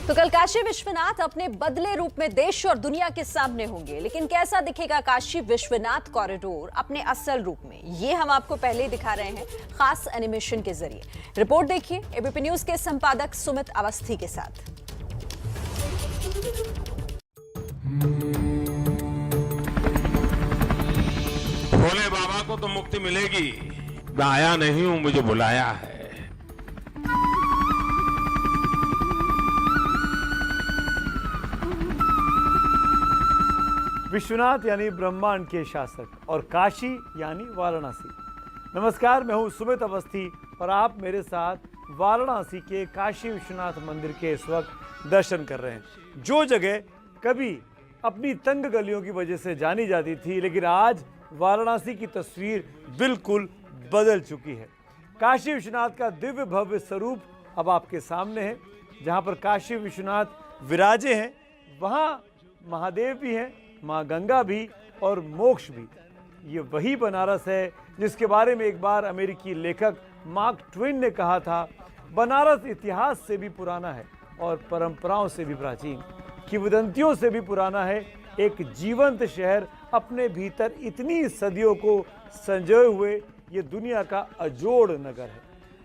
तो कल काशी विश्वनाथ अपने बदले रूप में देश और दुनिया के सामने होंगे, लेकिन कैसा दिखेगा काशी विश्वनाथ कॉरिडोर अपने असल रूप में, ये हम आपको पहले ही दिखा रहे हैं खास एनिमेशन के जरिए। रिपोर्ट देखिए एबीपी न्यूज के संपादक सुमित अवस्थी के साथ। भोले बाबा को तो मुक्ति मिलेगी, मैं आया नहीं हूं, मुझे बुलाया है। विश्वनाथ यानी ब्रह्मांड के शासक और काशी यानी वाराणसी। नमस्कार, मैं हूं सुमित अवस्थी और आप मेरे साथ वाराणसी के काशी विश्वनाथ मंदिर के इस वक्त दर्शन कर रहे हैं। जो जगह कभी अपनी तंग गलियों की वजह से जानी जाती थी, लेकिन आज वाराणसी की तस्वीर बिल्कुल बदल चुकी है। काशी विश्वनाथ का दिव्य भव्य स्वरूप अब आपके सामने है। जहां पर काशी विश्वनाथ विराजे हैं, वहां महादेव भी हैं, माँ गंगा भी और मोक्ष भी। ये वही बनारस है जिसके बारे में एक बार अमेरिकी लेखक मार्क ट्वेन ने कहा था, बनारस इतिहास से भी पुराना है और परंपराओं से भी प्राचीन, किंवदंतियों से भी पुराना है। एक जीवंत शहर अपने भीतर इतनी सदियों को संजोए हुए ये दुनिया का अजोड़ नगर है।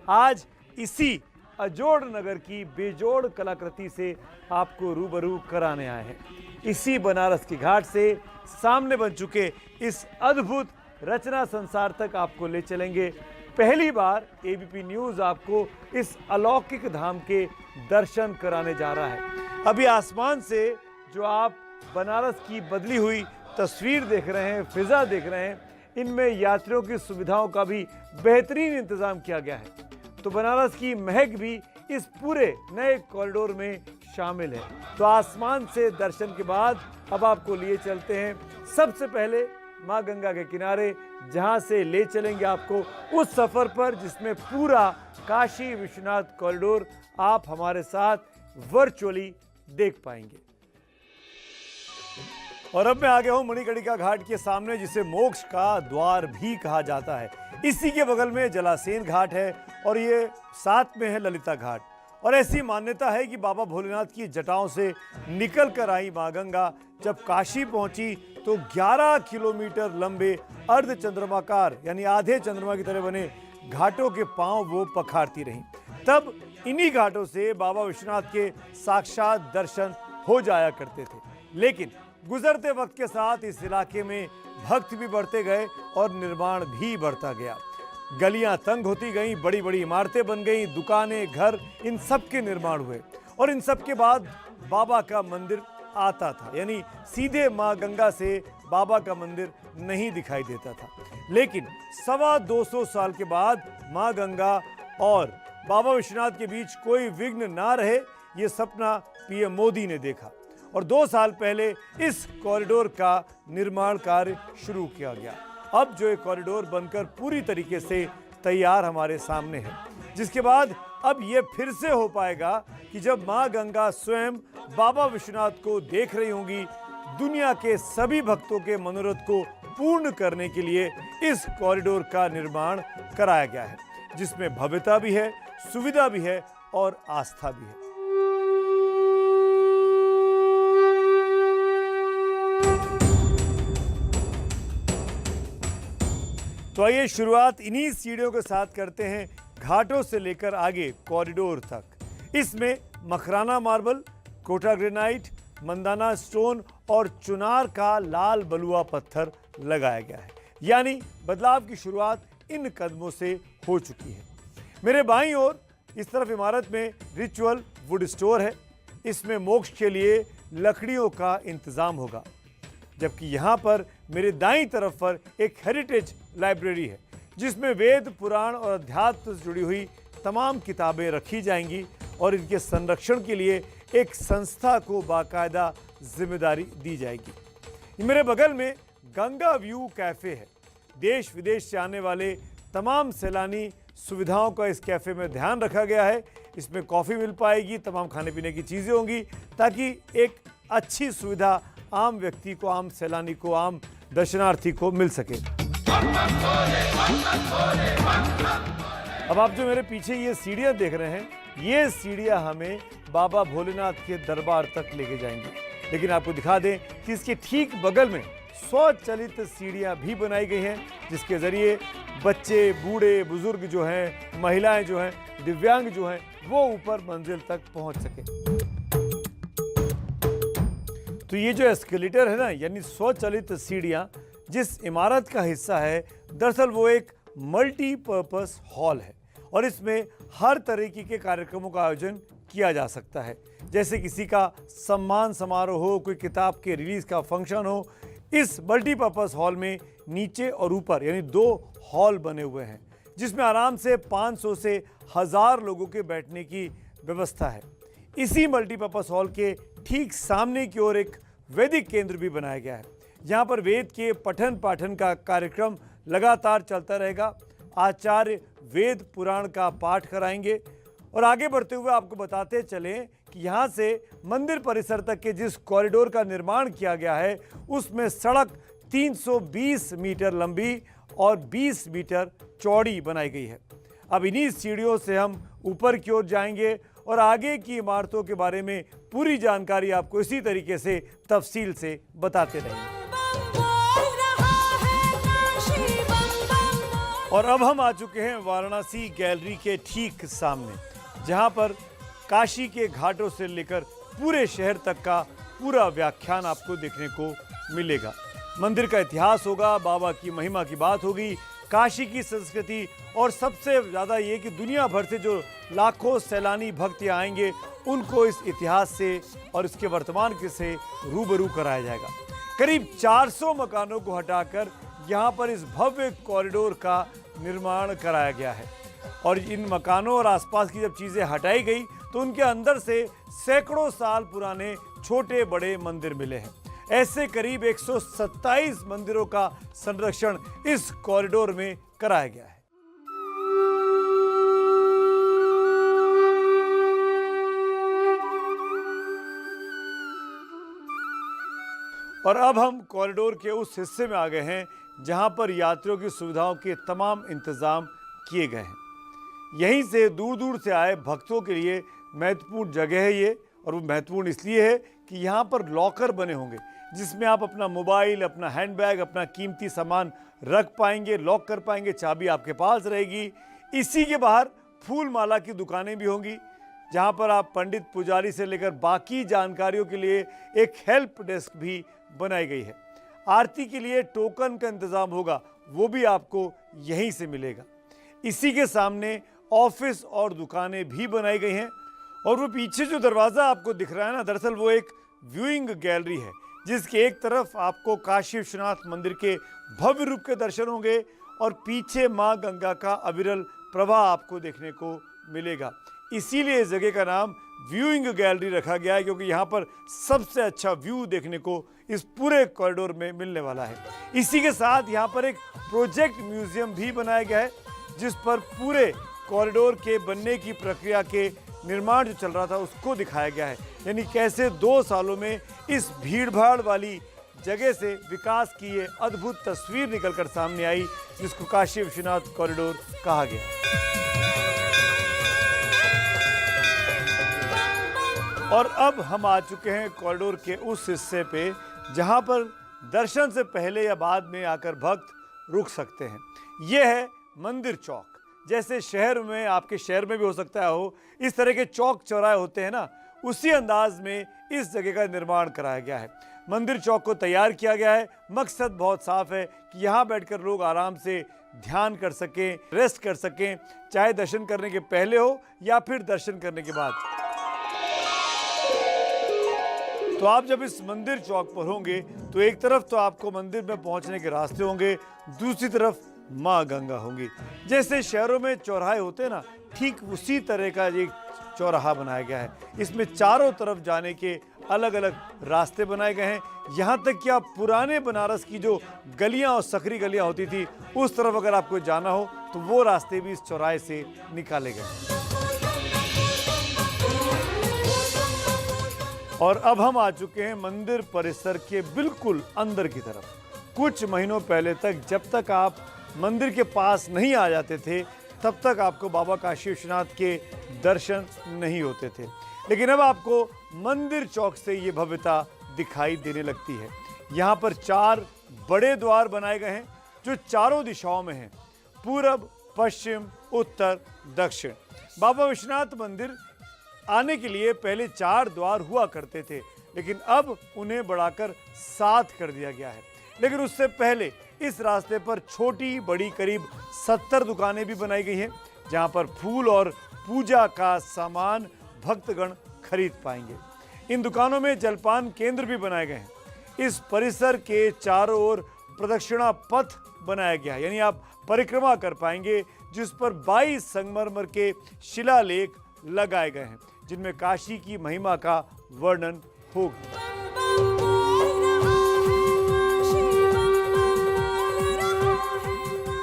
आज इसी अजोड़ नगर की बेजोड़ कलाकृति से आपको रूबरू कराने आए हैं। इसी बनारस के घाट से सामने बन चुके इस अद्भुत रचना संसार तक आपको ले चलेंगे। पहली बार एबीपी न्यूज़ आपको इस अलौकिक धाम के दर्शन कराने जा रहा है। अभी आसमान से जो आप बनारस की बदली हुई तस्वीर देख रहे हैं, फिजा देख रहे हैं, इनमें यात्रियों की सुविधाओं का भी बेहतरीन इंतजाम किया गया है। तो बनारस की महक भी इस पूरे नए कॉरिडोर में शामिल है। तो आसमान से दर्शन के बाद अब आपको लिए चलते हैं सबसे पहले माँ गंगा के किनारे, जहां से ले चलेंगे आपको उस सफर पर जिसमें पूरा काशी विश्वनाथ कॉरिडोर आप हमारे साथ वर्चुअली देख पाएंगे। और अब मैं आ गया हूं मणिकर्णिका घाट के सामने, जिसे मोक्ष का द्वार भी कहा जाता है। इसी के बगल में जलासेन घाट है और ये साथ में है ललिता घाट। और ऐसी मान्यता है कि बाबा भोलेनाथ की जटाओं से निकल कर आई माँ गंगा जब काशी पहुंची तो 11 किलोमीटर लंबे अर्ध चंद्रमाकार यानी आधे चंद्रमा की तरह बने घाटों के पांव वो पखारती रहीं। तब इन्हीं घाटों से बाबा विश्वनाथ के साक्षात दर्शन हो जाया करते थे। लेकिन गुजरते वक्त के साथ इस इलाके में भक्त भी बढ़ते गए और निर्माण भी बढ़ता गया। गलियां तंग होती गईं, बड़ी बड़ी इमारतें बन गईं, दुकानें, घर, इन सब के निर्माण हुए। और इन सब के बाद बाबा का मंदिर आता था, यानी सीधे माँ गंगा से बाबा का मंदिर नहीं दिखाई देता था। लेकिन 225 साल के बाद माँ गंगा और बाबा विश्वनाथ के बीच कोई विघ्न ना रहे, ये सपना पीएम मोदी ने देखा और 2 साल पहले इस कॉरिडोर का निर्माण कार्य शुरू किया गया। अब जो ये कॉरिडोर बनकर पूरी तरीके से तैयार हमारे सामने है, जिसके बाद अब ये फिर से हो पाएगा कि जब माँ गंगा स्वयं बाबा विश्वनाथ को देख रही होंगी। दुनिया के सभी भक्तों के मनोरथ को पूर्ण करने के लिए इस कॉरिडोर का निर्माण कराया गया है, जिसमें भव्यता भी है, सुविधा भी है और आस्था भी है। तो आइए शुरुआत इन्हीं सीढ़ियों के साथ करते हैं, घाटों से लेकर आगे कॉरिडोर तक। इसमें Makrana marble, Kota granite, Mandana stone और चुनार का लाल बलुआ पत्थर लगाया गया है। यानी बदलाव की शुरुआत इन कदमों से हो चुकी है। मेरे बाईं ओर इस तरफ इमारत में रिचुअल वुड स्टोर है। इसमें मोक्ष के लिए लकड़ियों का इंतजाम होगा, जबकि यहाँ पर मेरे दाईं तरफ पर एक हेरिटेज लाइब्रेरी है, जिसमें वेद, पुराण और अध्यात्म से जुड़ी हुई तमाम किताबें रखी जाएंगी और इनके संरक्षण के लिए एक संस्था को बाकायदा जिम्मेदारी दी जाएगी। मेरे बगल में गंगा व्यू कैफ़े है। देश विदेश से आने वाले तमाम सैलानी सुविधाओं का इस कैफ़े में ध्यान रखा गया है। इसमें कॉफ़ी मिल पाएगी, तमाम खाने पीने की चीज़ें होंगी, ताकि एक अच्छी सुविधा आम व्यक्ति को, आम सैलानी को, आम दर्शनार्थी को मिल सके। अब आप जो मेरे पीछे ये सीढ़ियाँ देख रहे हैं, ये सीढ़ियां हमें बाबा भोलेनाथ के दरबार तक लेके जाएंगी। लेकिन आपको दिखा दें कि इसके ठीक बगल में स्वचालित सीढ़ियां भी बनाई गई हैं, जिसके जरिए बच्चे, बूढ़े, बुजुर्ग जो हैं, महिलाएं जो हैं, दिव्यांग जो हैं, वो ऊपर मंजिल तक पहुंच सके। तो ये जो एस्केलेटर है ना, यानी स्वचालित सीढ़ियां, जिस इमारत का हिस्सा है, दरअसल वो एक मल्टीपर्पस हॉल है और इसमें हर तरीके के कार्यक्रमों का आयोजन किया जा सकता है। जैसे किसी का सम्मान समारोह हो, कोई किताब के रिलीज का फंक्शन हो। इस मल्टीपर्पस हॉल में नीचे और ऊपर यानी 2 हॉल बने हुए हैं, जिसमें आराम से 500 से 1000 लोगों के बैठने की व्यवस्था है। इसी मल्टीपर्पस हॉल के ठीक सामने की ओर एक वैदिक केंद्र भी बनाया गया है, जहाँ पर वेद के पठन पाठन का कार्यक्रम लगातार चलता रहेगा। आचार्य वेद पुराण का पाठ कराएंगे। और आगे बढ़ते हुए आपको बताते चलें कि यहाँ से मंदिर परिसर तक के जिस कॉरिडोर का निर्माण किया गया है, उसमें सड़क 320 मीटर लंबी और 20 मीटर चौड़ी बनाई गई है। अब इन्हीं सीढ़ियों से हम ऊपर की ओर जाएंगे और आगे की इमारतों के बारे में पूरी जानकारी आपको इसी तरीके से तफसील से बताते रहेंगे। और अब हम आ चुके हैं वाराणसी गैलरी के ठीक सामने, जहां पर काशी के घाटों से लेकर पूरे शहर तक का पूरा व्याख्यान आपको देखने को मिलेगा। मंदिर का इतिहास होगा, बाबा की महिमा की बात होगी, काशी की संस्कृति और सबसे ज़्यादा ये कि दुनिया भर से जो लाखों सैलानी भक्त यहाँ आएंगे, उनको इस इतिहास से और इसके वर्तमान के से रूबरू कराया जाएगा। करीब 400 मकानों को हटाकर यहाँ पर इस भव्य कॉरिडोर का निर्माण कराया गया है और इन मकानों और आसपास की जब चीज़ें हटाई गई तो उनके अंदर से सैकड़ों साल पुराने छोटे बड़े मंदिर मिले हैं। ऐसे करीब 127 मंदिरों का संरक्षण इस कॉरिडोर में कराया गया है। और अब हम कॉरिडोर के उस हिस्से में आ गए हैं जहां पर यात्रियों की सुविधाओं के तमाम इंतजाम किए गए हैं। यहीं से दूर दूर से आए भक्तों के लिए महत्वपूर्ण जगह है ये, और वो महत्वपूर्ण इसलिए है कि यहाँ पर लॉकर बने होंगे जिसमें आप अपना मोबाइल, अपना हैंडबैग, अपना कीमती सामान रख पाएंगे, लॉक कर पाएंगे, चाबी आपके पास रहेगी। इसी के बाहर फूल माला की दुकानें भी होंगी, जहाँ पर आप पंडित पुजारी से लेकर बाकी जानकारियों के लिए एक हेल्प डेस्क भी बनाई गई है। आरती के लिए टोकन का इंतजाम होगा, वो भी आपको यहीं से मिलेगा। इसी के सामने ऑफिस और दुकानें भी बनाई गई हैं और वो पीछे जो दरवाज़ा आपको दिख रहा है ना, दरअसल वो एक व्यूइंग गैलरी है, जिसके एक तरफ आपको काशी विश्वनाथ मंदिर के भव्य रूप के दर्शन होंगे और पीछे माँ गंगा का अविरल प्रवाह आपको देखने को मिलेगा। इसीलिए इस जगह का नाम व्यूइंग गैलरी रखा गया है, क्योंकि यहाँ पर सबसे अच्छा व्यू देखने को इस पूरे कॉरिडोर में मिलने वाला है। इसी के साथ यहाँ पर एक प्रोजेक्ट म्यूजियम भी बनाया गया है, जिस पर पूरे कॉरिडोर के बनने की प्रक्रिया के निर्माण जो चल रहा था उसको दिखाया गया है। यानी कैसे 2 सालों में इस भीड़भाड़ वाली जगह से विकास की ये अद्भुत तस्वीर निकलकर सामने आई, जिसको काशी विश्वनाथ कॉरिडोर कहा गया। और अब हम आ चुके हैं कॉरिडोर के उस हिस्से पे जहां पर दर्शन से पहले या बाद में आकर भक्त रुक सकते हैं। यह है मंदिर चौक। जैसे शहर में, आपके शहर में भी हो सकता है हो, इस तरह के चौक चौराहे होते हैं ना, उसी अंदाज में इस जगह का निर्माण कराया गया है। मंदिर चौक को तैयार किया गया है। मकसद बहुत साफ है कि यहाँ बैठकर लोग आराम से ध्यान कर सकें, रेस्ट कर सकें, चाहे दर्शन करने के पहले हो या फिर दर्शन करने के बाद। तो आप जब इस मंदिर चौक पर होंगे तो एक तरफ तो आपको मंदिर में पहुंचने के रास्ते होंगे, दूसरी तरफ माँ गंगा होंगी। जैसे शहरों में चौराहे होते हैं ना, ठीक उसी तरह का एक चौराहा बनाया गया है। इसमें चारों तरफ जाने के अलग अलग रास्ते बनाए गए हैं। यहाँ तक कि आप पुराने बनारस की जो गलियाँ और सकरी गलियाँ होती थी, उस तरफ अगर आपको जाना हो तो वो रास्ते भी इस चौराहे से निकाले गए। और अब हम आ चुके हैं मंदिर परिसर के बिल्कुल अंदर की तरफ। कुछ महीनों पहले तक जब तक आप मंदिर के पास नहीं आ जाते थे, तब तक आपको बाबा काशी विश्वनाथ के दर्शन नहीं होते थे। लेकिन अब आपको मंदिर चौक से ये भव्यता दिखाई देने लगती है। यहाँ पर 4 बड़े द्वार बनाए गए हैं जो चारों दिशाओं में हैं, पूरब, पश्चिम, उत्तर, दक्षिण। बाबा विश्वनाथ मंदिर आने के लिए पहले 4 द्वार हुआ करते थे, लेकिन अब उन्हें बढ़ाकर 7 कर दिया गया है। लेकिन उससे पहले इस रास्ते पर छोटी बड़ी करीब 70 दुकानें भी बनाई गई हैं, जहां पर फूल और पूजा का सामान भक्तगण खरीद पाएंगे। इन दुकानों में जलपान केंद्र भी बनाए गए हैं। इस परिसर के चारों ओर प्रदक्षिणा पथ बनाया गया है, यानी आप परिक्रमा कर पाएंगे, जिस पर 22 संगमरमर के शिलालेख लगाए गए हैं, जिनमें काशी की महिमा का वर्णन होगा।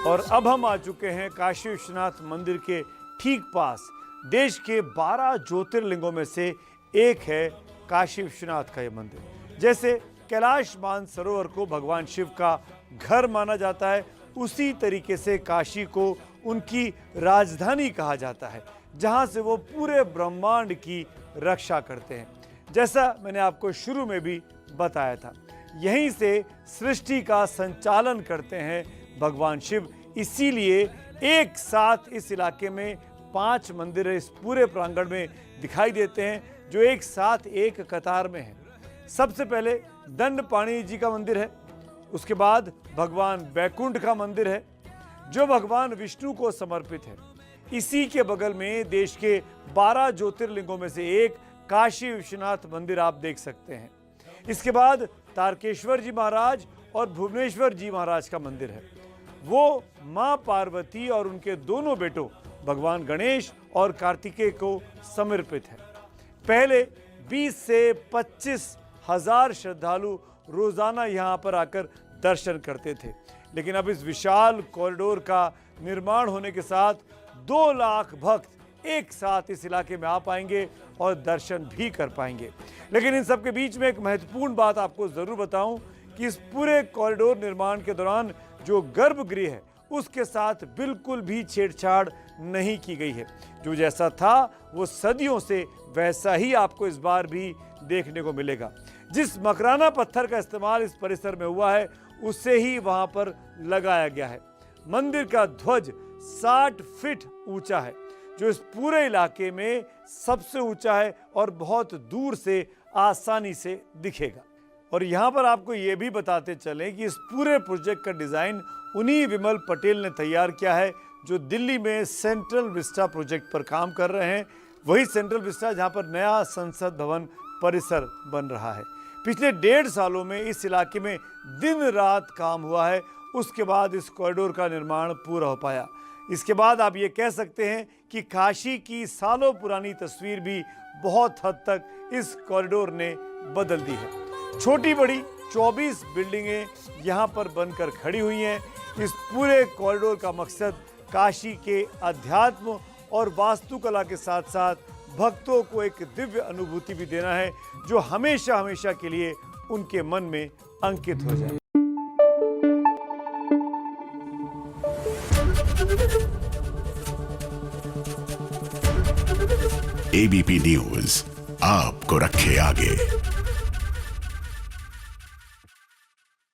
और अब हम आ चुके हैं काशी विश्वनाथ मंदिर के ठीक पास। देश के 12 ज्योतिर्लिंगों में से एक है काशी विश्वनाथ का यह मंदिर। जैसे कैलाश मानसरोवर को भगवान शिव का घर माना जाता है, उसी तरीके से काशी को उनकी राजधानी कहा जाता है, जहां से वो पूरे ब्रह्मांड की रक्षा करते हैं। जैसा मैंने आपको शुरू में भी बताया था, यहीं से सृष्टि का संचालन करते हैं भगवान शिव। इसीलिए एक साथ इस इलाके में 5 मंदिर इस पूरे प्रांगण में दिखाई देते हैं, जो एक साथ एक कतार में हैं। सबसे पहले दंडपाणि जी का मंदिर है, उसके बाद भगवान बैकुंठ का मंदिर है, जो भगवान विष्णु को समर्पित है। इसी के बगल में देश के 12 ज्योतिर्लिंगों में से एक काशी विश्वनाथ मंदिर आप देख सकते हैं। इसके बाद तारकेश्वर जी महाराज और भुवनेश्वर जी महाराज का मंदिर है। वो मां पार्वती और उनके दोनों बेटों भगवान गणेश और कार्तिकेय को समर्पित है। पहले 20 से 25 हजार श्रद्धालु रोजाना यहाँ पर आकर दर्शन करते थे, लेकिन अब इस विशाल कॉरिडोर का निर्माण होने के साथ 2 लाख भक्त एक साथ इस इलाके में आ पाएंगे और दर्शन भी कर पाएंगे। लेकिन इन सब के बीच में एक महत्वपूर्ण बात आपको जरूर बताऊं कि इस पूरे कॉरिडोर निर्माण के दौरान जो गर्भगृह है, उसके साथ बिल्कुल भी छेड़छाड़ नहीं की गई है। जो जैसा था वो सदियों से वैसा ही आपको इस बार भी देखने को मिलेगा। जिस मकराना पत्थर का इस्तेमाल इस परिसर में हुआ है, उसे ही वहां पर लगाया गया है। मंदिर का ध्वज 60 फीट ऊंचा है, जो इस पूरे इलाके में सबसे ऊंचा है और बहुत दूर से आसानी से दिखेगा। और यहाँ पर आपको ये भी बताते चलें कि इस पूरे प्रोजेक्ट का डिज़ाइन उन्हीं विमल पटेल ने तैयार किया है, जो दिल्ली में सेंट्रल विस्टा प्रोजेक्ट पर काम कर रहे हैं। वही सेंट्रल विस्टा जहाँ पर नया संसद भवन परिसर बन रहा है। पिछले 1.5 सालों में इस इलाके में दिन रात काम हुआ है, उसके बाद इस कॉरिडोर का निर्माण पूरा हो पाया। इसके बाद आप ये कह सकते हैं कि काशी की सालों पुरानी तस्वीर भी बहुत हद तक इस कॉरिडोर ने बदल दी है। छोटी बड़ी 24 बिल्डिंगें यहाँ पर बनकर खड़ी हुई हैं। इस पूरे कॉरिडोर का मकसद काशी के अध्यात्म और वास्तुकला के साथ साथ भक्तों को एक दिव्य अनुभूति भी देना है, जो हमेशा हमेशा के लिए उनके मन में अंकित हो जाए। एबीपी न्यूज़ आपको रखे आगे।